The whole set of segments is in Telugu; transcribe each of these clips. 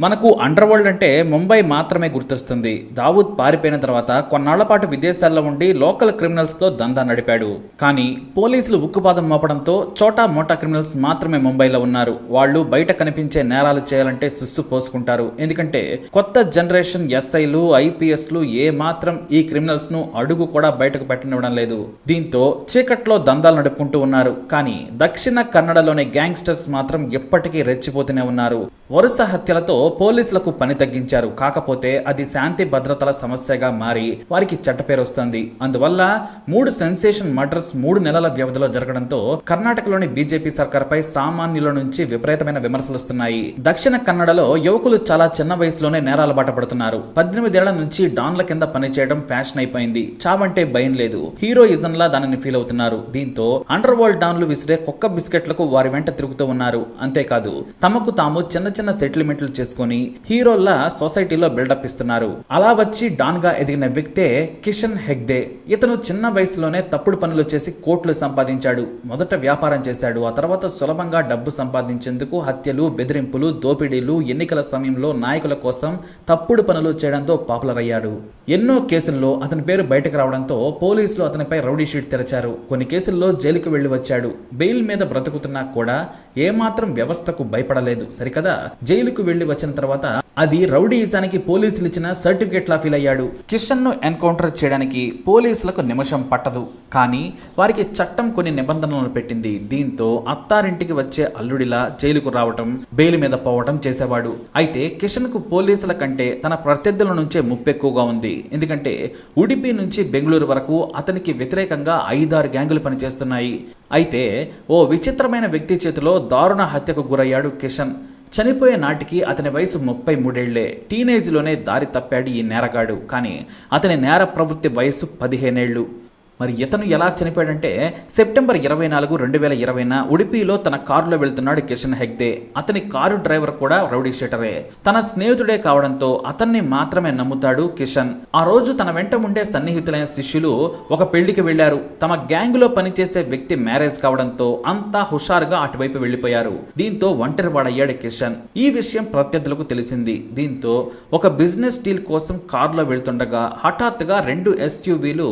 మనకు అండర్ వరల్డ్ అంటే ముంబై మాత్రమే గుర్తొస్తుంది. దావూద్ పారిపోయిన తర్వాత కొన్నాళ్ల పాటు విదేశాల్లో ఉండి లోకల్ క్రిమినల్స్ తో దందా నడిపాడు. కానీ పోలీసులు ఉక్కుపాదం మోపడంతో చోటా మోటా క్రిమినల్స్ మాత్రమే ముంబైలో ఉన్నారు. వాళ్ళు బయట కనిపించే నేరాలు చేయాలంటే సుస్సు పోసుకుంటారు. ఎందుకంటే కొత్త జనరేషన్ ఎస్ఐలు ఐపీఎస్లు ఏ మాత్రం ఈ క్రిమినల్స్ ను అడుగు కూడా బయటకు పెట్టనివ్వడం లేదు. దీంతో చీకట్లో దందాలు నడుపుకుంటూ ఉన్నారు. కానీ దక్షిణ కన్నడలోని గ్యాంగ్స్టర్స్ మాత్రం ఎప్పటికీ రెచ్చిపోతూనే ఉన్నారు. వరుస హత్యలతో పోలీసులకు పని తగ్గించారు. కాకపోతే అది శాంతి భద్రతల సమస్యగా మారి వారికి చెడ్డ పేరు వస్తుంది. అందువల్ల 3 సెన్సేషన్ మర్డర్స్ 3 నెలల వ్యవధిలో జరగడంతో కర్ణాటకలోని బీజేపీ సర్కార్పై సామాన్యుల నుంచి విపరీతమైన విమర్శలు వస్తున్నాయి. దక్షిణ కన్నడలో యువకులు చాలా చిన్న వయసులోనే నేరాల బాట పడుతున్నారు. 18 ఏళ్ల నుంచి డాన్ల కింద పనిచేయడం ఫ్యాషన్ అయిపోయింది. చావంటే భయం లేదు, హీరోయిజంలా దానిని ఫీల్ అవుతున్నారు. దీంతో అండర్ వరల్డ్ డాన్లు విసిరే కుక్క బిస్కెట్లకు వారి వెంట తిరుగుతూ ఉన్నారు. అంతేకాదు తమకు తాము చిన్న చిన్న సెటిల్మెంట్లు చేసుకుని హీరోల్లా సొసైటీలో బిల్డప్ ఇస్తున్నారు. అలా వచ్చి డాన్ గా ఎదిగిన వ్యక్తే కిషన్ హెగ్డే. ఇతను చిన్న వయసులోనే తప్పుడు పనులు చేసి కోట్లు సంపాదించాడు. మొదట వ్యాపారం చేశాడు. ఆ తర్వాత సులభంగా డబ్బు సంపాదించేందుకు హత్యలు, బెదిరింపులు, దోపిడీలు, ఎన్నికల సమయంలో నాయకుల కోసం తప్పుడు పనులు చేయడంతో పాపులర్ అయ్యాడు. ఎన్నో కేసుల్లో అతని పేరు బయటకు రావడంతో పోలీసులు అతనిపై రౌడీ షీట్ తెరచారు. కొన్ని కేసుల్లో జైలుకు వెళ్లి వచ్చాడు. బెయిల్ మీద బ్రతుకుతున్నా కూడా ఏమాత్రం వ్యవస్థకు భయపడలేదు. సరికదా, జైలుకు వెళ్లి వచ్చిన తర్వాత అది రౌడీయిజానికి పోలీసులు ఇచ్చిన సర్టిఫికెట్ లా ఫీల్ అయ్యాడు. కిషన్ ను ఎన్కౌంటర్ చేయడానికి పోలీసులకు నిమిషం పట్టదు. కానీ వారికి చట్టం కొన్ని నిబంధనలను పెట్టింది. దీంతో అత్తారింటికి వచ్చే అల్లుడిలా జైలుకు రావటం, బెయిల్ మీద పోవటం చేసేవాడు. అయితే కిషన్ కు పోలీసుల కంటే తన ప్రత్యర్థుల నుంచే ముప్పు ఎక్కువగా ఉంది. ఎందుకంటే ఉడిపి నుంచి బెంగళూరు వరకు అతనికి వ్యతిరేకంగా 5-6 గ్యాంగులు పనిచేస్తున్నాయి. అయితే ఓ విచిత్రమైన వ్యక్తి చేతిలో దారుణ హత్యకు గురయ్యాడు కిషన్. చనిపోయే నాటికి అతని వయసు 33 ఏళ్లే. టీనేజ్లోనే దారి తప్పాడు ఈ నేరగాడు. కానీ అతని నేర ప్రవృత్తి వయసు 15 ఏళ్లు. మరి ఇతను ఎలా చనిపోయాడంటే సెప్టెంబర్ 24, 2020న ఉడిపిలో తన కారులో వెళ్తున్నాడు కిషన్ హెగ్డే. అతని కారు డ్రైవర్ కూడా రౌడీ షీటరే. తన స్నేహితుడే కావడంతో అతన్ని మాత్రమే నమ్ముతాడు కిషన్. ఆ రోజు తన వెంట ఉండే సన్నిహితులైన శిష్యులు ఒక పెళ్లికి వెళ్లారు. తమ గ్యాంగ్ లో పనిచేసే వ్యక్తి మ్యారేజ్ కావడంతో అంతా హుషారుగా అటువైపు వెళ్లిపోయారు. దీంతో ఒంటరి వాడయ్యాడు కిషన్. ఈ విషయం ప్రత్యర్థులకు తెలిసింది. దీంతో ఒక బిజినెస్ డీల్ కోసం కారులో వెళ్తుండగా హఠాత్తుగా 2 SUVలు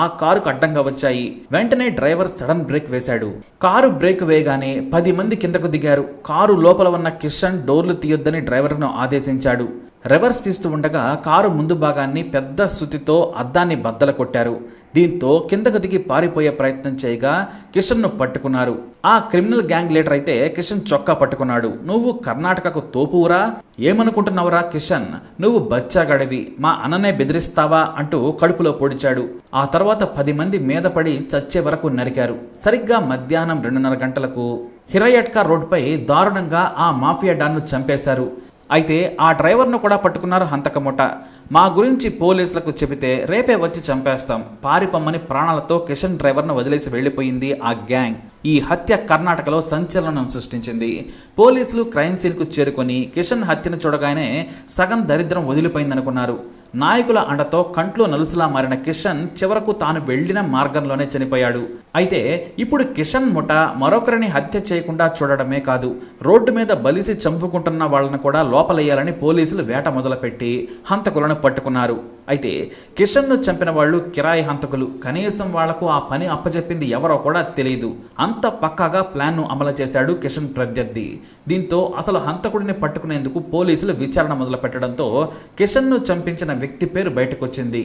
ఆ కారు అడ్డంగా వచ్చాయి. వెంటనే డ్రైవర్ సడన్ బ్రేక్ వేశాడు. కారు బ్రేక్ వేయగానే 10 మంది కిందకు దిగారు. కారు లోపల ఉన్న కిషన్ డోర్లు తీయొద్దని డ్రైవర్ను ఆదేశించాడు. రివర్స్ తీస్తూ ఉండగా కారు ముందు భాగాన్ని పెద్ద సుతితో అద్దాన్ని బద్దలు కొట్టారు. దీంతో కిందకు దిగి పారిపోయే ప్రయత్నం చేయగా కిషన్ ను పట్టుకున్నారు. ఆ క్రిమినల్ గ్యాంగ్ లీడర్ అయితే కిషన్ చొక్కా పట్టుకున్నాడు. నువ్వు కర్ణాటకకు తోపురా, ఏమనుకుంటున్నావురా కిషన్, నువ్వు బచ్చాగడివి, మా అన్ననే బెదిరిస్తావా అంటూ కడుపులో పొడిచాడు. ఆ తర్వాత 10 మంది మీద పడి చచ్చే వరకు నరికారు. సరిగ్గా మధ్యాహ్నం 2:30 గంటలకు హిరయట్కా రోడ్డుపై దారుణంగా ఆ మాఫియా డాన్ను చంపేశారు. అయితే ఆ డ్రైవర్ను కూడా పట్టుకున్నారు హంతకముఠ. మా గురించి పోలీసులకు చెబితే రేపే వచ్చి చంపేస్తాం, పారిపమ్మని ప్రాణాలతో కిషన్ డ్రైవర్ను వదిలేసి వెళ్లిపోయింది ఆ గ్యాంగ్. ఈ హత్య కర్ణాటకలో సంచలనం సృష్టించింది. పోలీసులు క్రైమ్ సీన్ కు చేరుకొని కిషన్ హత్యను చూడగానే సగం దరిద్రం వదిలిపోయిందనుకున్నారు. నాయకుల అండతో కంట్లో నలుసులా మారిన కిషన్ చివరకు తాను వెళ్లిన మార్గంలోనే చనిపోయాడు. అయితే ఇప్పుడు కిషన్ ముఠ మరొకరిని హత్య చేయకుండా చూడడమే కాదు, రోడ్డు మీద బలిసి చంపుకుంటున్న వాళ్ళను కూడా లోపలయ్యాలని పోలీసులు వేట మొదలుపెట్టి హంతకులను పట్టుకున్నారు. అయితే కిషన్ ను చంపిన వాళ్ళు కిరాయి హంతకులు. కనీసం వాళ్లకు ఆ పని అప్పచెప్పింది ఎవరో కూడా తెలియదు. అంత పక్కాగా ప్లాన్ ను అమలు చేశాడు కిషన్ ప్రత్యర్థి. దీంతో అసలు హంతకుడిని పట్టుకునేందుకు పోలీసులు విచారణ మొదలు పెట్టడంతో కిషన్ ను చంపించిన వ్యక్తి పేరు బయటకొచ్చింది.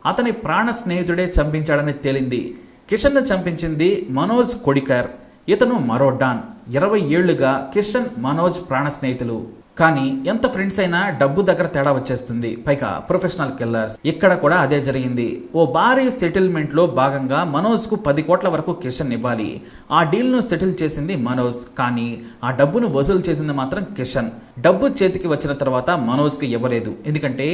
అతని ప్రాణ స్నేహితుడే చంపించాడని తేలింది. కిషన్ ను చంపించింది మనోజ్ కొడికర్. ఇతను మరో డాన్. 20 ఏళ్లుగా కిషన్, మనోజ్ ప్రాణ స్నేహితులు. కానీ ఎంత ఫ్రెండ్స్ అయినా డబ్బు దగ్గర తేడా వచ్చేస్తుంది. పైగా ప్రొఫెషనల్ కిల్లర్స్. ఇక్కడ కూడా అదే జరిగింది. ఓ భారీ సెటిల్మెంట్ లో భాగంగా మనోజ్ కు 10 కోట్ల వరకు కిషన్ ఇవ్వాలి. ఆ డీల్ ను సెటిల్ చేసింది మనోజ్. కానీ ఆ డబ్బును వసూలు చేసింది మాత్రం కిషన్. డబ్బు చేతికి వచ్చిన తర్వాత మనోజ్ కి ఇవ్వలేదు. ఎందుకంటే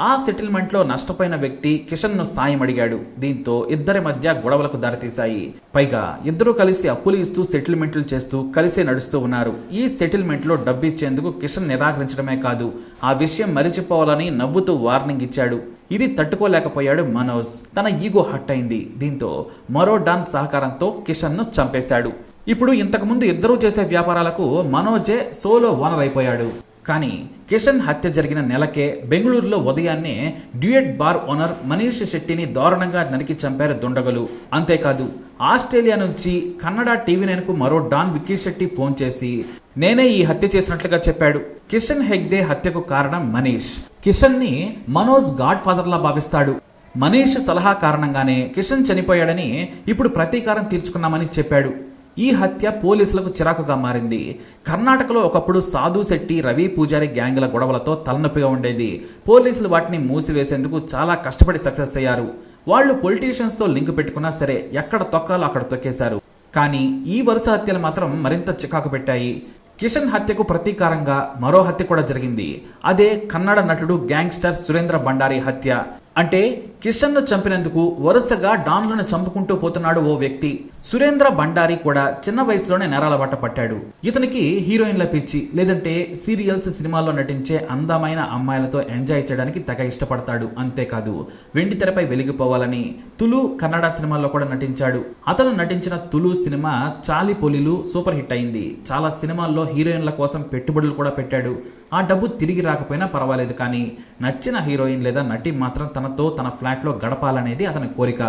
ఆ సెటిల్మెంట్ లో నష్టపోయిన వ్యక్తి కిషన్ ను సాయం అడిగాడు. దీంతో ఇద్దరి మధ్య గొడవలకు దారితీశాయి. పైగా ఇద్దరు కలిసి అప్పులు ఇస్తూ సెటిల్మెంట్లు చేస్తూ కలిసే నడుస్తూ ఉన్నారు. ఈ సెటిల్మెంట్ లో డబ్బు ఇచ్చేందుకు కిషన్ నిరాకరించడమే కాదు, ఆ విషయం మరిచిపోవాలని నవ్వుతూ వార్నింగ్ ఇచ్చాడు. ఇది తట్టుకోలేకపోయాడు మనోజ్. తన ఈగో హట్ అయింది. దీంతో మరో డాన్ సహకారంతో కిషన్ ను చంపేశాడు. ఇప్పుడు ఇంతకుముందు ఇద్దరూ చేసే వ్యాపారాలకు మనోజే సోలో ఓనర్ అయిపోయాడు. కానీ కిషన్ హత్య జరిగిన నెలకే బెంగళూరులో ఉదయాన్నే డ్యూయట్ బార్ ఓనర్ మనీష్ శెట్టిని దారుణంగా నరికి చంపారు దుండగులు. అంతేకాదు ఆస్ట్రేలియా నుంచి కన్నడ టీవీ9కు మరో డాన్ విక్కీ శెట్టి ఫోన్ చేసి నేనే ఈ హత్య చేసినట్లుగా చెప్పాడు. కిషన్ హెగ్డే హత్యకు కారణం మనీష్. కిషన్ ని మనోజ్ గాడ్ ఫాదర్ లా భావిస్తాడు. మనీష్ సలహా కారణంగానే కిషన్ చనిపోయాడని ఇప్పుడు ప్రతీకారం తీర్చుకున్నామని చెప్పాడు. ఈ హత్య పోలీసులకు చిరాకుగా మారింది. కర్ణాటకలో ఒకప్పుడు సాధు శెట్టి, రవి పూజారి గ్యాంగుల గొడవలతో తలనొప్పిగా ఉండేది. పోలీసులు వాటిని మూసివేసేందుకు చాలా కష్టపడి సక్సెస్ అయ్యారు. వాళ్ళు పొలిటీషియన్స్తో లింక్ పెట్టుకున్నా సరే ఎక్కడ తొక్కాలో అక్కడ తొక్కేశారు. కానీ ఈ వరుస హత్యలు మాత్రం మరింత చికాకు పెట్టాయి. కిషన్ హత్యకు ప్రతీకారంగా మరో హత్య కూడా జరిగింది. అదే కన్నడ నటుడు గ్యాంగ్స్టర్ సురేంద్ర బండారి హత్య. అంటే కిషన్ను చంపినందుకు వరుసగా డాన్లను చంపుకుంటూ పోతున్నాడు ఓ వ్యక్తి. సురేంద్ర బండారి కూడా చిన్న వయసులోనే నేరాల బాట పట్టాడు. ఇతనికి హీరోయిన్ల పిచ్చి, లేదంటే సీరియల్స్, సినిమాల్లో నటించే అందమైన అమ్మాయిలతో ఎంజాయ్ చేయడానికి తెగ ఇష్టపడతాడు. అంతేకాదు వెండి తెరపై వెలిగిపోవాలని తులు కన్నడ సినిమాల్లో కూడా నటించాడు. అతను నటించిన తులు సినిమా చాలి పొలిలు సూపర్ హిట్ అయింది. చాలా సినిమాల్లో హీరోయిన్ల కోసం పెట్టుబడులు కూడా పెట్టాడు. ఆ డబ్బు తిరిగి రాకపోయినా పర్వాలేదు, కానీ నచ్చిన హీరోయిన్ లేదా నటి మాత్రం తనతో తన ఫ్లాట్ లో గడపాలనేది అతని కోరిక.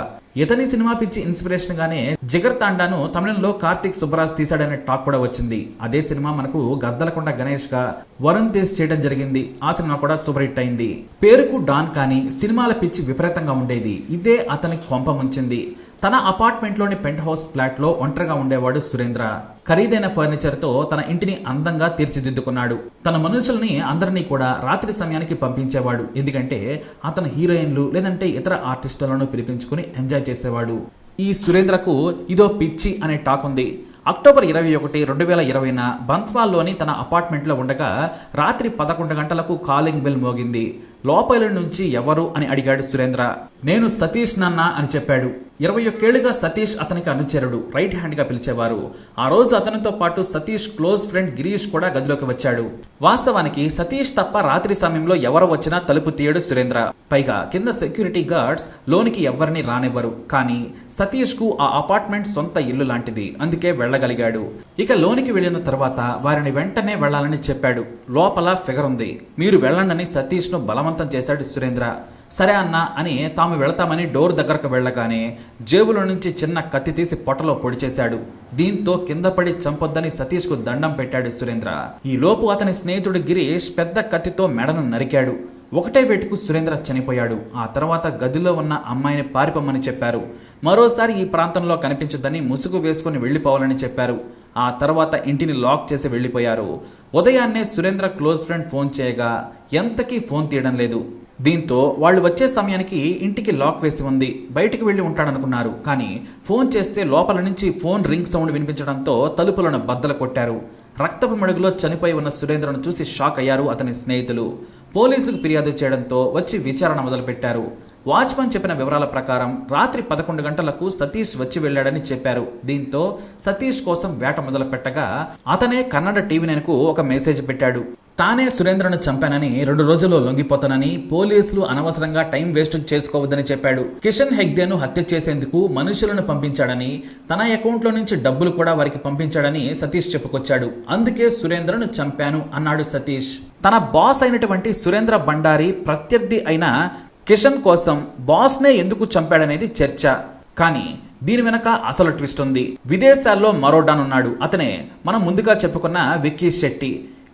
ఇతని సినిమా పిచ్చి ఇన్స్పిరేషన్ గానే జిగర్ తాండాను తమిళంలో కార్తిక్ సుబ్బరాజ్ తీశాడనే టాక్ కూడా వచ్చింది. అదే సినిమా మనకు గద్దలకొండ గణేష్ గా వరుణ్ తేజ్ చేయడం జరిగింది. ఆ సినిమా కూడా సూపర్ హిట్ అయింది. పేరుకు డాన్ కానీ సినిమాల పిచ్చి విపరీతంగా ఉండేది. ఇదే అతని కొంప ముంచింది. తన అపార్ట్మెంట్ లోని పెంట్ హౌస్ ఫ్లాట్ లో ఒంటరిగా ఉండేవాడు సురేంద్ర. ఖరీదైన ఫర్నిచర్ తో తన ఇంటిని అందంగా తీర్చిదిద్దుకున్నాడు. తన మనుషుల్ని అందరినీ కూడా రాత్రి సమయానికి పంపించేవాడు. ఎందుకంటే అతను హీరోయిన్లు లేదంటే ఇతర ఆర్టిస్టులను పిలిపించుకుని ఎంజాయ్ చేసేవాడు. ఈ సురేంద్రకు ఇదో పిచ్చి అనే టాక్ ఉంది. అక్టోబర్ 21, 2020న బంత్వాల్లోని తన అపార్ట్మెంట్లో ఉండగా రాత్రి 11 గంటలకు కాలింగ్ బెల్ మోగింది. లోపల నుంచి ఎవరు అని అడిగాడు సురేంద్ర. నేను సతీష్ నాన్న అని చెప్పాడు. 21 ఏళ్లుగా సతీష్ అతనికి అనుచరుడు, రైట్ హ్యాండ్ గా పిలిచేవారు. ఆ రోజు అతనితో పాటు సతీష్ క్లోజ్ ఫ్రెండ్ గిరీష్ కూడా గదిలోకి వచ్చాడు. వాస్తవానికి సతీష్ తప్ప రాత్రి సమయంలో ఎవరు వచ్చినా తలుపు తీయడు సురేంద్ర. పైగా కింద సెక్యూరిటీ గార్డ్స్ లోనికి ఎవరిని రానివ్వరు. కానీ సతీష్ కు ఆ అపార్ట్మెంట్ సొంత ఇల్లు లాంటిది, అందుకే వెళ్ళగలిగాడు. ఇక లోనికి వెళ్లిన తర్వాత వారిని వెంటనే వెళ్లాలని చెప్పాడు. లోపల ఫిగర్ ఉంది, మీరు వెళ్ళండి సతీష్ ను బలవంతం చేశాడు సురేంద్ర. సరే అన్నా అని తాము వెళతామని డోర్ దగ్గరకు వెళ్ళగానే జేబులో నుంచి చిన్న కత్తి తీసి పొట్టలో పొడి చేశాడు. దీంతో కింద పడి చంపొద్దని సతీష్ కు దండం పెట్టాడు సురేంద్ర. ఈ లోపు అతని స్నేహితుడు గిరీష్ పెద్ద కత్తితో మెడను నరికాడు. ఒకటే వేటుకు సురేంద్ర చనిపోయాడు. ఆ తర్వాత గదిలో ఉన్న అమ్మాయిని పారిపోమని చెప్పారు. మరోసారి ఈ ప్రాంతంలో కనిపించొద్దని ముసుగు వేసుకుని వెళ్లిపోవాలని చెప్పారు. ఆ తర్వాత ఇంటిని లాక్ చేసి వెళ్లిపోయారు. ఉదయాన్నే సురేంద్ర క్లోజ్ ఫ్రెండ్ ఫోన్ చేయగా ఎంతకీ ఫోన్ తీయడం లేదు. దీంతో వాళ్ళు వచ్చే సమయానికి ఇంటికి లాక్ వేసి ఉంది. బయటికి వెళ్లి ఉంటాడనుకున్నారు. కానీ ఫోన్ చేస్తే లోపల నుంచి ఫోన్ రింగ్ సౌండ్ వినిపించడంతో తలుపులను బద్దలు కొట్టారు. రక్తపు మడుగులో చనిపోయి ఉన్న సురేంద్రను చూసి షాక్ అయ్యారు అతని స్నేహితులు. పోలీసులకు ఫిర్యాదు చేయడంతో వచ్చి విచారణ మొదలుపెట్టారు. వాచ్మన్ చెప్పిన వివరాల ప్రకారం రాత్రి 11 గంటలకు సతీష్ వచ్చి వెళ్లాడని చెప్పారు. దీంతో సతీష్ కోసం వేట మొదలు పెట్టగా అతనే కన్నడ టీవీ9కు ఒక మెసేజ్ పెట్టాడు. తానే సురేంద్రను చంపానని, 2 రోజుల్లో లొంగిపోతానని, పోలీసులు అనవసరంగా టైం వేస్ట్ చేసుకోవద్దని చెప్పాడు. కిషన్ హెగ్డేను హత్య చేసేందుకు మనుషులను పంపించాడని, తన అకౌంట్ లో నుంచి డబ్బులు కూడా వారికి పంపించాడని సతీష్ చెప్పుకొచ్చాడు. అందుకే సురేంద్రను చంపాను అన్నాడు సతీష్. తన బాస్ అయినటువంటి సురేంద్ర బండారి ప్రత్యర్థి అయిన కిషన్ కోసం బాస్నే ఎందుకు చంపాడనేది చర్చ. కానీ దీని వెనక అసలు ట్విస్ట్ ఉంది. విదేశాల్లో మరో డాన్ ఉన్నాడు. అతనే మనం ముందుగా చెప్పుకున్న విక్కీ శెట్టి.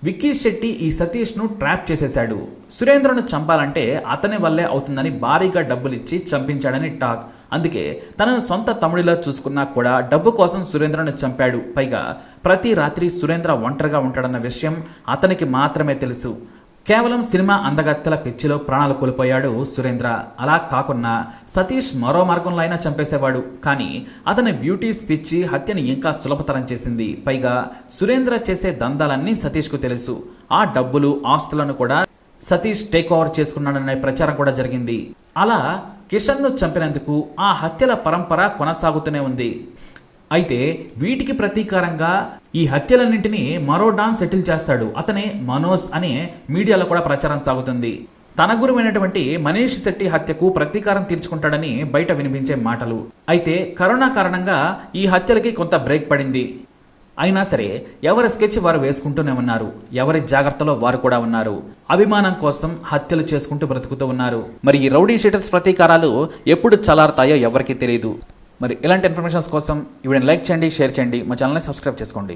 విక్కీ శెట్టి ఈ సతీష్ ను ట్రాప్ చేసేశాడు. సురేంద్రను చంపాలంటే అతని వల్లే అవుతుందని భారీగా డబ్బులిచ్చి చంపించాడని టాక్. అందుకే తనను సొంత తమ్ముడిలా చూసుకున్నా కూడా డబ్బు కోసం సురేంద్రను చంపాడు. పైగా ప్రతి రాత్రి సురేంద్ర ఒంటరిగా ఉంటాడన్న విషయం అతనికి మాత్రమే తెలుసు. కేవలం సినిమా అందగత్తెల పిచ్చిలో ప్రాణాలు కోల్పోయాడు సురేంద్ర. అలా కాకుండా సతీష్ మరో మార్గంలో అయినా చంపేసేవాడు. కానీ అతని బ్యూటీస్ పిచ్చి హత్యని ఇంకా సులభతరం చేసింది. పైగా సురేంద్ర చేసే దందాలన్నీ సతీష్ కు తెలుసు. ఆ డబ్బులు, ఆస్తులను కూడా సతీష్ టేక్ ఓవర్ చేసుకున్నాడనే ప్రచారం కూడా జరిగింది. అలా కిషన్ ను చంపినందుకు ఆ హత్యల పరంపర కొనసాగుతూనే ఉంది. అయితే వీటికి ప్రతీకారంగా ఈ హత్యలన్నింటినీ మరో డాన్ సెటిల్ చేస్తాడు. అతనే మనోజ్ అనే మీడియాలో కూడా ప్రచారం సాగుతుంది. తన గురువైనటువంటి మనీష్ శెట్టి హత్యకు ప్రతీకారం తీర్చుకుంటాడని బయట వినిపించే మాటలు. అయితే కరోనా కారణంగా ఈ హత్యలకి కొంత బ్రేక్ పడింది. అయినా సరే ఎవరి స్కెచ్ వారు వేసుకుంటూనే ఉన్నారు. ఎవరి జాగ్రత్తలో వారు కూడా ఉన్నారు. అభిమానం కోసం హత్యలు చేసుకుంటూ బ్రతుకుతూ ఉన్నారు. మరి ఈ రౌడీ షీటర్స్ ప్రతీకారాలు ఎప్పుడు చల్లారుతాయో ఎవరికీ తెలియదు. మరి ఇలాంటి ఇన్ఫర్మేషన్స్ కోసం ఈ వీడియోని లైక్ చేయండి, షేర్ చేయండి, మా ఛానల్ని సబ్స్క్రైబ్ చేసుకోండి.